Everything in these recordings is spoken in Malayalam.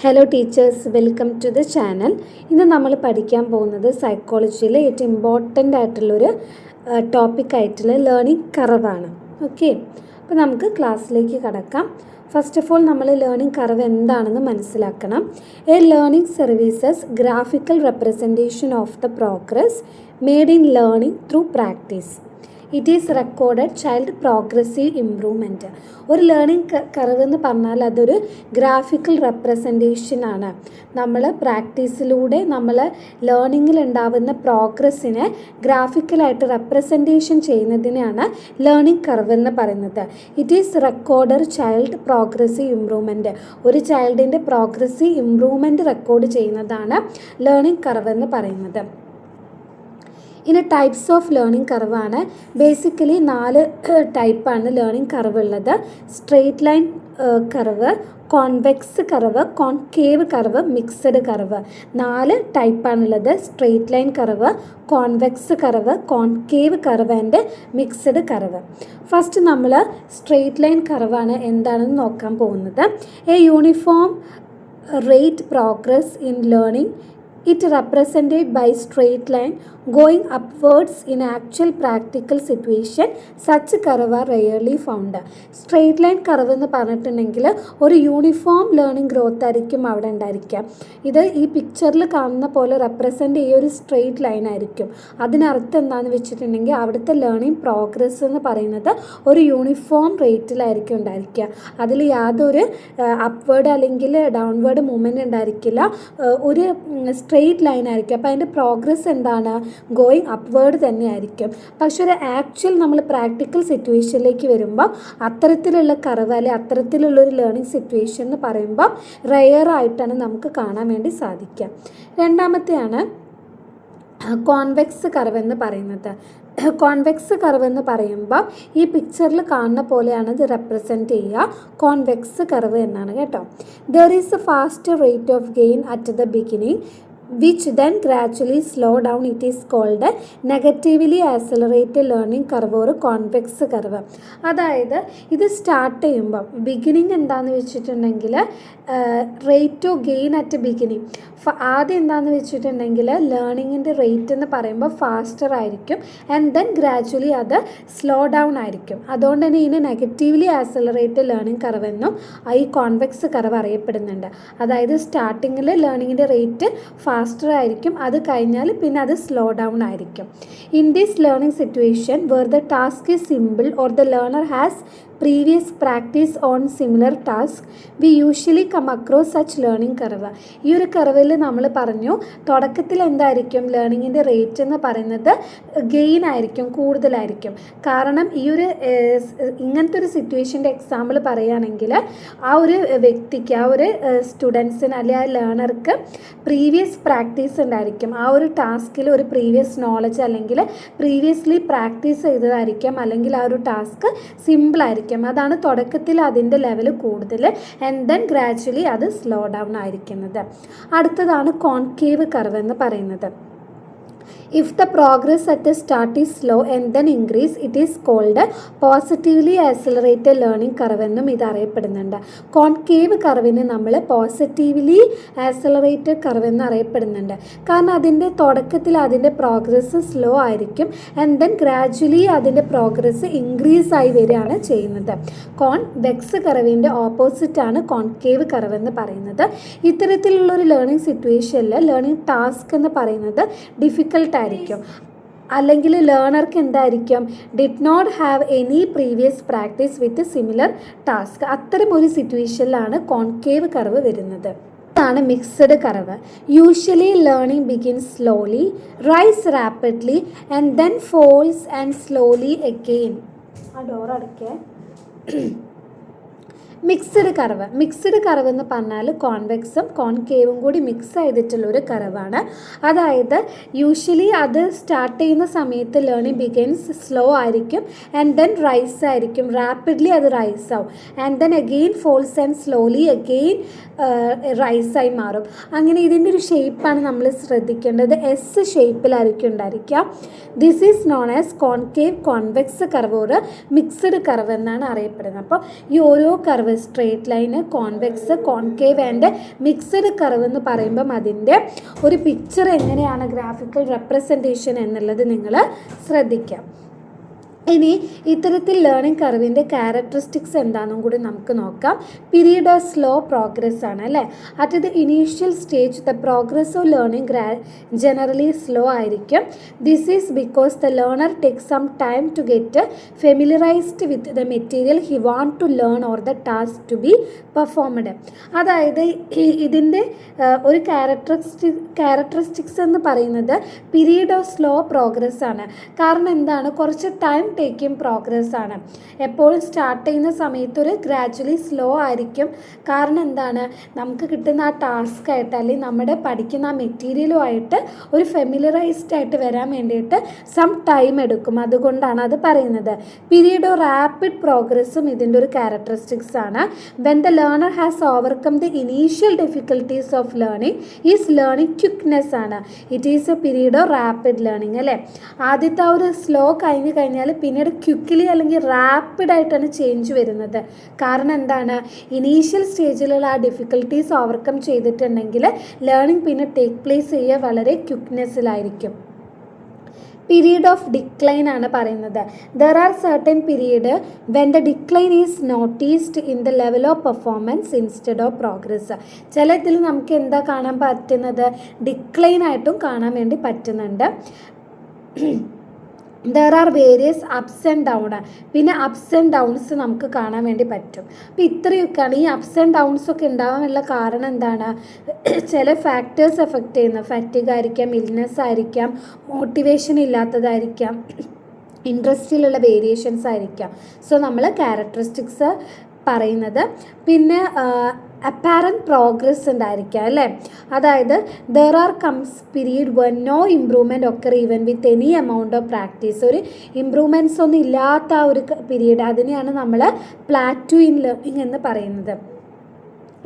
Hello teachers, welcome to the channel. ഇന്ന് നമ്മൾ പഠിക്കാൻ പോകുന്നത് സൈക്കോളജിയിലെ ഏറ്റവും ഇമ്പോർട്ടൻ്റ് ആയിട്ടുള്ളൊരു ടോപ്പിക്കായിട്ടുള്ള ലേണിംഗ് കർവാണ്. ഓക്കെ, അപ്പോൾ നമുക്ക് ക്ലാസ്സിലേക്ക് കടക്കാം. ഫസ്റ്റ് ഓഫ് ഓൾ നമ്മൾ ലേണിംഗ് കർവ് എന്താണെന്ന് മനസ്സിലാക്കണം. A learning services graphical representation of the progress made in learning through practice. It is recorded child progressive improvement. ഒരു ലേണിംഗ് കർവ് എന്ന് പറഞ്ഞാൽ അതൊരു ഗ്രാഫിക്കൽ റെപ്രസെൻറ്റേഷനാണ്. നമ്മൾ പ്രാക്ടീസിലൂടെ നമ്മൾ ലേണിങ്ങിൽ ഉണ്ടാവുന്ന പ്രോഗ്രസ്സിനെ ഗ്രാഫിക്കലായിട്ട് റെപ്രസെൻറ്റേഷൻ ചെയ്യുന്നതിനാണ് ലേണിംഗ് കർവ് എന്ന് പറയുന്നത്. It is recorded child progressive improvement. ഒരു ചൈൽഡിൻ്റെ പ്രോഗ്രസീവ് ഇംപ്രൂവ്മെൻറ്റ് റെക്കോർഡ് ചെയ്യുന്നതാണ് ലേണിംഗ് കർവ് എന്ന് പറയുന്നത്. ഇനി ടൈപ്സ് ഓഫ് ലേണിംഗ് കർവാണ്. ബേസിക്കലി 4 ടൈപ്പാണ് ലേണിംഗ് കർവ് ഉള്ളത്. Straight line curve, convex curve, concave curve, mixed curve. 4 ടൈപ്പാണുള്ളത്. Straight line curve, convex curve, concave curve and mixed curve. First നമ്മൾ സ്ട്രെയിറ്റ് ലൈൻ കർവാണ് എന്താണെന്ന് നോക്കാൻ പോകുന്നത്. A uniform rate progress in learning. It represented by straight line going upwards in actual practical situation. Such curve are rarely found. Straight line curve എന്ന് പറഞ്ഞിട്ടുണ്ടെങ്കിൽ ഒരു യൂണിഫോം ലേണിംഗ് ഗ്രോത്ത് ആയിരിക്കും അവിടെ ഉണ്ടായിരിക്കുക. ഇത് ഈ പിക്ചറിൽ കാണുന്ന പോലെ റെപ്രസെൻ്റ് ചെയ്യുക ഒരു സ്ട്രെയിറ്റ് ലൈൻ ആയിരിക്കും. അതിനർത്ഥം എന്താണെന്ന് വെച്ചിട്ടുണ്ടെങ്കിൽ അവിടുത്തെ ലേണിംഗ് പ്രോഗ്രസ് എന്ന് പറയുന്നത് ഒരു യൂണിഫോം റേറ്റിലായിരിക്കും ഉണ്ടായിരിക്കുക. അതിൽ യാതൊരു അപ്വേർഡ് അല്ലെങ്കിൽ ഡൗൺവേർഡ് മൂവ്മെൻറ്റ് ഉണ്ടായിരിക്കില്ല. ഒരു സ്ട്രെയിറ്റ് ലൈൻ ആയിരിക്കും. അപ്പോൾ അതിൻ്റെ പ്രോഗ്രസ് എന്താണ്? ഗോയിങ് അപ്വേർഡ് തന്നെ ആയിരിക്കും. പക്ഷെ ഒരു ആക്ച്വൽ നമ്മൾ പ്രാക്ടിക്കൽ സിറ്റുവേഷനിലേക്ക് വരുമ്പോൾ അത്തരത്തിലുള്ള കർവ് അല്ലെങ്കിൽ അത്തരത്തിലുള്ളൊരു ലേണിംഗ് സിറ്റുവേഷൻ എന്ന് പറയുമ്പോൾ റെയറായിട്ടാണ് നമുക്ക് കാണാൻ വേണ്ടി സാധിക്കുക. രണ്ടാമത്തെയാണ് കോൺവെക്സ് കർവ് എന്ന് പറയുന്നത്. കോൺവെക്സ് കർവ് എന്ന് പറയുമ്പോൾ ഈ പിക്ചറിൽ കാണുന്ന പോലെയാണ് ഇത് റെപ്രസെൻറ്റ് ചെയ്യുക. കോൺവെക്സ് കർവ് എന്നാണ് കേട്ടോ. There is A fast rate of gain at the beginning which then gradually slow down. It is called negatively accelerated learning curve or convex curve. അതായത് ഇത് സ്റ്റാർട്ട് ചെയ്യുമ്പോൾ ബിഗിനിങ് എന്താണെന്ന് വെച്ചിട്ടുണ്ടെങ്കിൽ rate of gain at beginning ആദ്യം എന്താണെന്ന് വെച്ചിട്ടുണ്ടെങ്കിൽ ലേണിങ്ങിൻ്റെ റേറ്റ് എന്ന് പറയുമ്പോൾ ഫാസ്റ്റർ ആയിരിക്കും. ആൻഡ് ദെൻ ഗ്രാജുവലി അത് സ്ലോ ഡൗൺ ആയിരിക്കും. അതുകൊണ്ട് തന്നെ ഇതിന് നെഗറ്റീവ്ലി ആക്സലറേറ്റഡ് ലേണിംഗ് കർവ് എന്നും ഈ കോൺവെക്സ് കർവ് അറിയപ്പെടുന്നുണ്ട്. അതായത് സ്റ്റാർട്ടിങ്ങിൽ ലേണിങ്ങിൻ്റെ റേറ്റ് ഫാസ്റ്റർ ആയിരിക്കും, അത് കഴിഞ്ഞാൽ പിന്നെ അത് സ്ലോ ഡൗൺ ആയിരിക്കും. In this learning situation where the task is simple or the learner has previous practice on similar task we usually come across such learning curve. ഈ ഒരു കർവിൽ നമ്മൾ പറഞ്ഞു തുടക്കത്തിൽ എന്തായിരിക്കും ലേണിങ്ങിൻ്റെ റേറ്റ് എന്ന് പറയുന്നത് ഗെയിൻ ആയിരിക്കും, കൂടുതലായിരിക്കും. കാരണം ഈ ഒരു ഇങ്ങനത്തെ ഒരു സിറ്റുവേഷൻ്റെ എക്സാമ്പിൾ പറയുകയാണെങ്കിൽ ആ ഒരു വ്യക്തിക്ക് ആ ഒരു സ്റ്റുഡൻസിന് അല്ലെങ്കിൽ ആ ലേണർക്ക് പ്രീവിയസ് പ്രാക്ടീസ് ഉണ്ടായിരിക്കും. ആ ഒരു ടാസ്കിൽ ഒരു പ്രീവിയസ് നോളജ് അല്ലെങ്കിൽ പ്രീവിയസ്ലി പ്രാക്ടീസ് ചെയ്തതായിരിക്കും, അല്ലെങ്കിൽ ആ ഒരു ടാസ്ക് സിമ്പിളായിരിക്കും. അതാണ് തുടക്കത്തിൽ അതിൻ്റെ ലെവൽ കൂടുതൽ. ആൻഡ് ദെൻ ഗ്രാജുവലി അത് സ്ലോ ഡൗൺ ആയിരിക്കുന്നത്. അടുത്തതാണ് കോൺകേവ് കർവ് എന്ന് പറയുന്നത്. If the progress at the start is slow and then increase, it is called positively accelerated learning curve എന്നും ഇത് അറിയപ്പെടുന്നുണ്ട്. കോൺകേവ് കർവിന് നമ്മൾ പോസിറ്റീവ്ലി ആക്സലറേറ്റഡ് കർവ് എന്ന് അറിയപ്പെടുന്നുണ്ട്. കാരണം അതിൻ്റെ തുടക്കത്തിൽ അതിൻ്റെ പ്രോഗ്രസ് സ്ലോ ആയിരിക്കും. ആൻഡ് ദെൻ ഗ്രാജുവലി അതിൻ്റെ പ്രോഗ്രസ് ഇൻക്രീസ് ആയി വരികയാണ് ചെയ്യുന്നത്. കോൺവെക്സ് കർവിൻ്റെ ഓപ്പോസിറ്റാണ് കോൺകേവ് കർവ് എന്ന് പറയുന്നത്. ഇത്തരത്തിലുള്ളൊരു ലേണിംഗ് സിറ്റുവേഷനിൽ ലേണിംഗ് ടാസ്ക് എന്ന് പറയുന്നത് ഡിഫിക്കൽട്ട് ആയിരിക്കും, അല്ലെങ്കിൽ ലേണർക്ക് എന്തായിരിക്കും did not have any previous practice with similar task. അത്തരം ഒരു സിറ്റുവേഷനിലാണ് കോൺകേവ് കർവ് വരുന്നത്. ഇതാണ് mixed curve. Usually learning begins slowly, rise rapidly and then falls and slowly again. ആ ഡോർ അടയ്ക്കേ. മിക്സഡ് കർവ് എന്ന് പറഞ്ഞാൽ കോൺവെക്സും കോൺകേവും കൂടി മിക്സ് ചെയ്തിട്ടുള്ളൊരു കർവാണ്. അതായത് യൂഷ്വലി അത് സ്റ്റാർട്ട് ചെയ്യുന്ന സമയത്ത് ലേണിംഗ് ബിഗിൻസ് സ്ലോ ആയിരിക്കും. ആൻഡ് ദെൻ റൈസ് ആയിരിക്കും, റാപ്പിഡ്ലി അത് റൈസ് ആവും. And then again falls and slowly again റൈസായി മാറും. അങ്ങനെ ഇതിൻ്റെ ഒരു ഷേപ്പാണ് നമ്മൾ ശ്രദ്ധിക്കേണ്ടത്. എസ് ഷേപ്പിലായിരിക്കും ഉണ്ടായിരിക്കുക. This is known as concave convex curve or mixed curve എന്നാണ് അറിയപ്പെടുന്നത്. അപ്പോൾ ഈ ഓരോ curve curve, straight line, convex, concave and mixed curve എന്ന് പറയുമ്പം അതിൻ്റെ ഒരു പിക്ചർ എങ്ങനെയാണ് ഗ്രാഫിക്കൽ റെപ്രസെൻറ്റേഷൻ എന്നുള്ളത് നിങ്ങൾ ശ്രദ്ധിക്കാം. ഇനി ഇത്തരത്തിൽ ലേണിംഗ് കർവിൻ്റെ ക്യാരക്ടറിസ്റ്റിക്സ് എന്താണെന്നും കൂടി നമുക്ക് നോക്കാം. പീരീഡ് ഓഫ് സ്ലോ പ്രോഗ്രസ് ആണ് അല്ലേ. At the initial stage the progress of learning generally slow ആയിരിക്കും. This is because the learner take some time to get familiarized with the material he want to learn or the task to be performed. അതായത് ഇതിൻ്റെ ഒരു ക്യാരക്ടറിസ്റ്റിക്സ് എന്ന് പറയുന്നത് പീരീഡ് ഓഫ് സ്ലോ പ്രോഗ്രസ് ആണ്. കാരണം എന്താണ്, കുറച്ച് ടൈം ടേക്കിംഗ് പ്രോഗ്രസ് ആണ്. എപ്പോഴും സ്റ്റാർട്ട് ചെയ്യുന്ന സമയത്ത് ഒരു ഗ്രാജ്വലി സ്ലോ ആയിരിക്കും. കാരണം എന്താണ്, നമുക്ക് കിട്ടുന്ന ആ ടാസ്ക് ആയിട്ട് അല്ലെങ്കിൽ നമ്മുടെ പഠിക്കുന്ന ആ മെറ്റീരിയലുമായിട്ട് ഒരു ഫെമിലറൈസ്ഡ് ആയിട്ട് വരാൻ വേണ്ടിയിട്ട് സം ടൈം എടുക്കും. അതുകൊണ്ടാണ് അത് പറയുന്നത്. പീരീഡ് ഓഫ് റാപ്പിഡ് പ്രോഗ്രസ്സും ഇതിൻ്റെ ഒരു ക്യാരക്ടറിസ്റ്റിക്സ് ആണ്. When the learner has overcome the initial difficulties of learning is learning quickness ആണ്. It is a period of rapid learning അല്ലേ. ആദ്യത്തെ ആ ഒരു സ്ലോ കഴിഞ്ഞാൽ പിന്നീട് ക്വിക്കലി അല്ലെങ്കിൽ റാപ്പിഡായിട്ടാണ് ചേഞ്ച് വരുന്നത്. കാരണം എന്താണ്, ഇനീഷ്യൽ സ്റ്റേജിലുള്ള ആ ഡിഫിക്കൽട്ടീസ് ഓവർകം ചെയ്തിട്ടുണ്ടെങ്കിൽ ലേണിംഗ് പിന്നെ ടേക്ക് പ്ലേസ് ചെയ്യുക വളരെ ക്വിക്നെസ്സിലായിരിക്കും. പീരീഡ് ഓഫ് ഡിക്ലൈൻ ആണ് പറയുന്നത്. There are certain period when the decline is noticed in the level of performance instead of progress. ചില ഇതിൽ നമുക്ക് എന്താ കാണാൻ പറ്റുന്നത്, ഡിക്ലൈൻ ആയിട്ടും കാണാൻ വേണ്ടി പറ്റുന്നുണ്ട്. There are various ups and down. പിന്നെ അപ്സ് ആൻഡ് ഡൗൺസ് നമുക്ക് കാണാൻ വേണ്ടി പറ്റും. അപ്പോൾ ഇത്രയൊക്കെയാണ്. ഈ അപ്സ് ആൻഡ് ഡൗൺസ് ഒക്കെ ഉണ്ടാവാനുള്ള കാരണം എന്താണ്, ചില ഫാക്ടേഴ്സ് എഫക്റ്റ് ചെയ്യുന്ന ഫാറ്റിഗ് ആയിരിക്കാം, ഇൽനെസ് ആയിരിക്കാം, മോട്ടിവേഷൻ ഇല്ലാത്തതായിരിക്കാം, ഇൻട്രസ്റ്റിലുള്ള വേരിയേഷൻസ് ആയിരിക്കാം. സോ നമ്മൾ ക്യാരക്ടറിസ്റ്റിക്സ് പറയുന്നത്. പിന്നെ അപ്പാരൻറ്റ് പ്രോഗ്രസ് ഉണ്ടായിരിക്കുക അല്ലേ. അതായത് there are comes period when no improvement occur even with any amount of practice. ഒരു ഇമ്പ്രൂവ്മെൻറ്റ്സ് ഒന്നും ഇല്ലാത്ത ആ ഒരു പീരീഡ്, അതിനെയാണ് നമ്മൾ പ്ലാറ്റൂ ഇൻ ലേണിംഗ് എന്ന് പറയുന്നത്.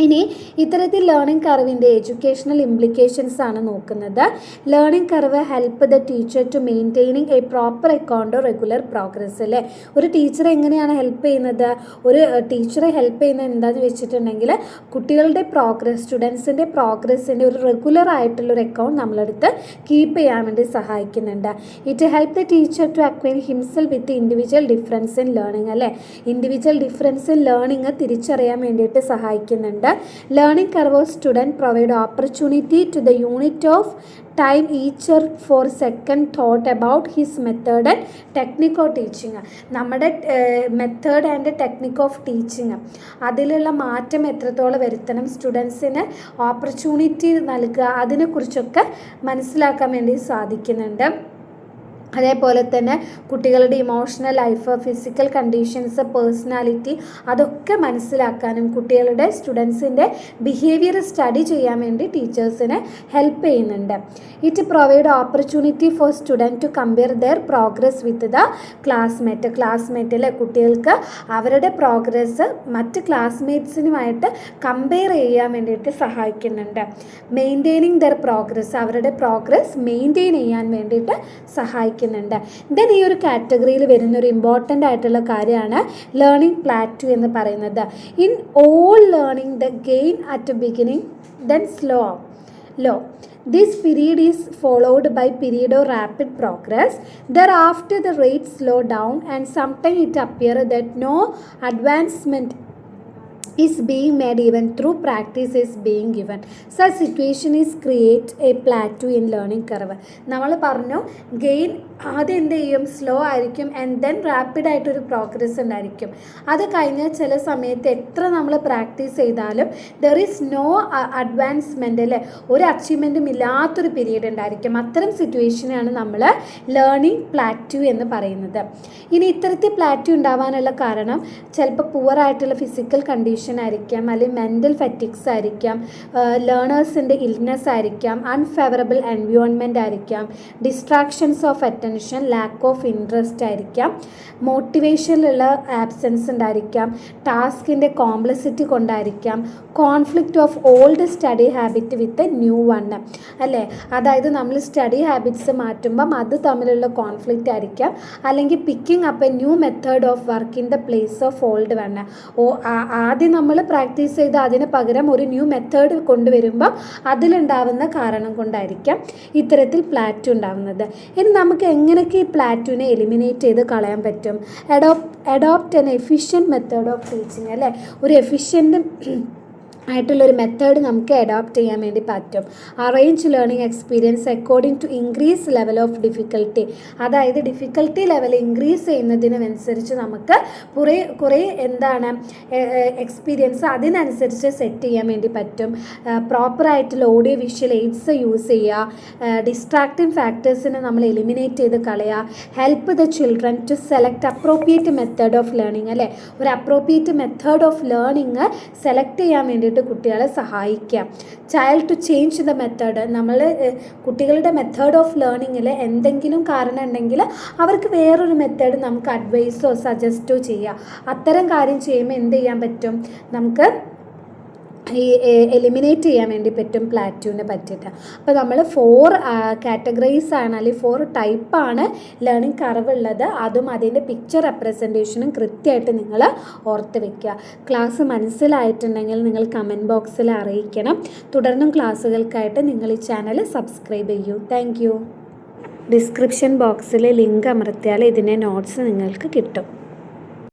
ഇനി ഇത്തരത്തിൽ ലേണിംഗ് കർവിൻ്റെ എഡ്യൂക്കേഷണൽ ഇംപ്ലിക്കേഷൻസ് ആണ് നോക്കുന്നത്. Learning curve help the teacher to maintaining a proper account regular progress അല്ലേ. ഒരു ടീച്ചർ എങ്ങനെയാണ് ഹെൽപ്പ് ചെയ്യുന്നത്, ഒരു ടീച്ചറെ ഹെൽപ്പ് ചെയ്യുന്നത് എന്താണെന്ന് വെച്ചിട്ടുണ്ടെങ്കിൽ കുട്ടികളുടെ പ്രോഗ്രസ്, സ്റ്റുഡൻസിൻ്റെ പ്രോഗ്രസ്സിൻ്റെ ഒരു റെഗുലർ ആയിട്ടുള്ളൊരു അക്കൗണ്ട് നമ്മളെടുത്ത് കീപ്പ് ചെയ്യാൻ വേണ്ടി സഹായിക്കുന്നുണ്ട്. It help the teacher to acquire himself with individual difference in learning അല്ലേ. ഇൻഡിവിജ്വൽ ഡിഫറൻസ് ഇൻ ലേണിംഗ് തിരിച്ചറിയാൻ വേണ്ടിയിട്ട് സഹായിക്കുന്നുണ്ട്. Learning curve of student provide opportunity to the unit of time each for second thought about his method and technique of teaching. നമ്മുടെ method and technique of teaching അതിലുള്ള മാറ്റം എത്രത്തോളം വരുത്തണം, സ്റ്റുഡൻസിന് ഓപ്പർച്യൂണിറ്റി നൽകുക, അതിനെക്കുറിച്ചൊക്കെ മനസ്സിലാക്കാൻ വേണ്ടി സാധിക്കുന്നുണ്ട്. അതേപോലെ തന്നെ കുട്ടികളുടെ emotional life, physical conditions, personality അതൊക്കെ മനസ്സിലാക്കാനും കുട്ടികളുടെ സ്റ്റുഡൻസിൻ്റെ ബിഹേവിയർ സ്റ്റഡി ചെയ്യാൻ വേണ്ടി ടീച്ചേഴ്സിനെ ഹെൽപ്പ് ചെയ്യുന്നുണ്ട്. It provide opportunity for student to compare their progress with the ക്ലാസ്മേറ്റിലെ കുട്ടികൾക്ക് അവരുടെ പ്രോഗ്രസ് മറ്റ് ക്ലാസ്മേറ്റ്സിനുമായിട്ട് കമ്പയർ ചെയ്യാൻ വേണ്ടിയിട്ട് സഹായിക്കുന്നുണ്ട്. മെയിൻറ്റെയിനിങ് ദെയർ പ്രോഗ്രസ്, അവരുടെ പ്രോഗ്രസ് മെയിൻറ്റെയിൻ ചെയ്യാൻ വേണ്ടിയിട്ട് സഹായിക്കുന്നുണ്ട്. ദെൻ ഈ ഒരു കാറ്റഗറിയിൽ വരുന്ന ഒരു ഇമ്പോർട്ടൻ്റ് ആയിട്ടുള്ള കാര്യമാണ് ലേണിംഗ് പ്ലാറ്റു എന്ന് പറയുന്നത്. In all learning the gain at beginning then slow. This period is followed by period of rapid progress. Thereafter the rate slow down and sometimes it appears that no advancement is being made even through practice is being given. Such situation is create a plateau in learning curve. നമ്മൾ പറഞ്ഞു ഗെയിൻ ആദ്യം എന്ത് ചെയ്യും, സ്ലോ ആയിരിക്കും ആൻഡ് ദെൻ റാപ്പിഡ് ആയിട്ടൊരു പ്രോഗ്രസ് ഉണ്ടായിരിക്കും. അത് കഴിഞ്ഞാൽ ചില സമയത്ത് എത്ര നമ്മൾ പ്രാക്ടീസ് ചെയ്താലും ദർ ഈസ് നോ അഡ്വാൻസ്മെൻ്റ് അല്ലേ, ഒരു അച്ചീവ്മെൻറ്റും ഇല്ലാത്തൊരു പീരീഡ് ഉണ്ടായിരിക്കും. അത്തരം സിറ്റുവേഷനാണ് നമ്മൾ ലേണിംഗ് പ്ലാറ്റു എന്ന് പറയുന്നത്. ഇനി ഇത്തരത്തിൽ പ്ലാറ്റു ഉണ്ടാവാനുള്ള കാരണം ചിലപ്പോൾ പുവറായിട്ടുള്ള ഫിസിക്കൽ കണ്ടീഷൻ ആയിരിക്കാം, അല്ലെങ്കിൽ മെൻ്റൽ ഫാറ്റിഗ്സ് ആയിരിക്കാം, ലേണേഴ്സിൻ്റെ ഇൽനെസ് ആയിരിക്കാം, അൺഫേവറബിൾ എൻവയോൺമെൻറ്റ് ആയിരിക്കാം, distractions of attention, lack of interest ആയിരിക്കാം, മോട്ടിവേഷനിലുള്ള ആബ്സെൻസ് ഉണ്ടായിരിക്കാം, ടാസ്കിൻ്റെ കോംപ്ലക്സിറ്റി കൊണ്ടായിരിക്കാം, conflict of old study habit with new one അല്ലേ. അതായത് നമ്മൾ സ്റ്റഡി ഹാബിറ്റ്സ് മാറ്റുമ്പം അത് തമ്മിലുള്ള കോൺഫ്ലിക്റ്റ് ആയിരിക്കാം, അല്ലെങ്കിൽ picking up A new method of work in the place of old one. ആദ്യം നമ്മൾ പ്രാക്ടീസ് ചെയ്ത് അതിന് പകരം ഒരു ന്യൂ മെത്തേഡ് കൊണ്ടുവരുമ്പോൾ അതിലുണ്ടാവുന്ന കാരണം കൊണ്ടായിരിക്കാം ഇത്തരത്തിൽ പ്ലാറ്റ്യൂ ഉണ്ടാവുന്നത്. ഇനി നമുക്ക് എങ്ങനെയൊക്കെ ഈ പ്ലാറ്റ്യൂവിനെ എലിമിനേറ്റ് ചെയ്ത് കളയാൻ പറ്റും? Adopt an efficient method of teaching അല്ലേ, ഒരു എഫിഷ്യൻറ്റ് ആയിട്ടുള്ളൊരു മെത്തേഡ് നമുക്ക് അഡോപ്റ്റ് ചെയ്യാൻ വേണ്ടി പറ്റും. Arrange learning experience according to increase level of difficulty. അതായത് ഡിഫിക്കൽട്ടി ലെവൽ ഇൻക്രീസ് ചെയ്യുന്നതിനനുസരിച്ച് നമുക്ക് കുറേ എന്താണ് എക്സ്പീരിയൻസ് അതിനനുസരിച്ച് സെറ്റ് ചെയ്യാൻ വേണ്ടി പറ്റും. പ്രോപ്പറായിട്ടുള്ള ഓഡിയോ വിഷ്വൽ എയ്ഡ്സ് യൂസ് ചെയ്യുക, ഡിസ്ട്രാക്റ്റിംഗ് ഫാക്ടേഴ്സിനെ നമ്മൾ എലിമിനേറ്റ് ചെയ്ത് കളയുക, help the children to select appropriate method of learning അല്ലേ, ഒരു appropriate method of learning select ചെയ്യാൻ വേണ്ടിയിട്ട് കുട്ടികളെ സഹായിക്കാം. Child to change the method. നമ്മൾ കുട്ടികളുടെ മെത്തേഡ് ഓഫ് ലേണിങ്ങിൽ എന്തെങ്കിലും കാരണം ഉണ്ടെങ്കിൽ അവർക്ക് വേറൊരു മെത്തേഡ് നമുക്ക് അഡ്വൈസോ സജസ്റ്റോ ചെയ്യാം. അത്തരം കാര്യം ചെയ്യുമ്പോൾ എന്ത് ചെയ്യാൻ പറ്റും, നമുക്ക് ഈ എലിമിനേറ്റ് ചെയ്യാൻ വേണ്ടി പറ്റും പ്ലാറ്റ്യൂവിനെ പറ്റിയിട്ട്. അപ്പോൾ നമ്മൾ 4 കാറ്റഗറീസ് ആണ് അല്ലെങ്കിൽ 4 ടൈപ്പാണ് ലേണിംഗ് കർവ് ഉള്ളത്. അതും അതിൻ്റെ പിക്ചർ റെപ്രസെൻറ്റേഷനും കൃത്യമായിട്ട് നിങ്ങൾ ഓർത്ത് വെക്കുക. ക്ലാസ് മനസ്സിലായിട്ടുണ്ടെങ്കിൽ നിങ്ങൾ കമൻറ്റ് ബോക്സിൽ അറിയിക്കണം. തുടർന്നും ക്ലാസ്സുകൾക്കായിട്ട് നിങ്ങൾ ഈ ചാനൽ സബ്സ്ക്രൈബ് ചെയ്യൂ. Thank you. ഡിസ്ക്രിപ്ഷൻ ബോക്സിൽ ലിങ്ക് അമർത്തിയാൽ ഇതിൻ്റെ നോട്ട്സ് നിങ്ങൾക്ക് കിട്ടും.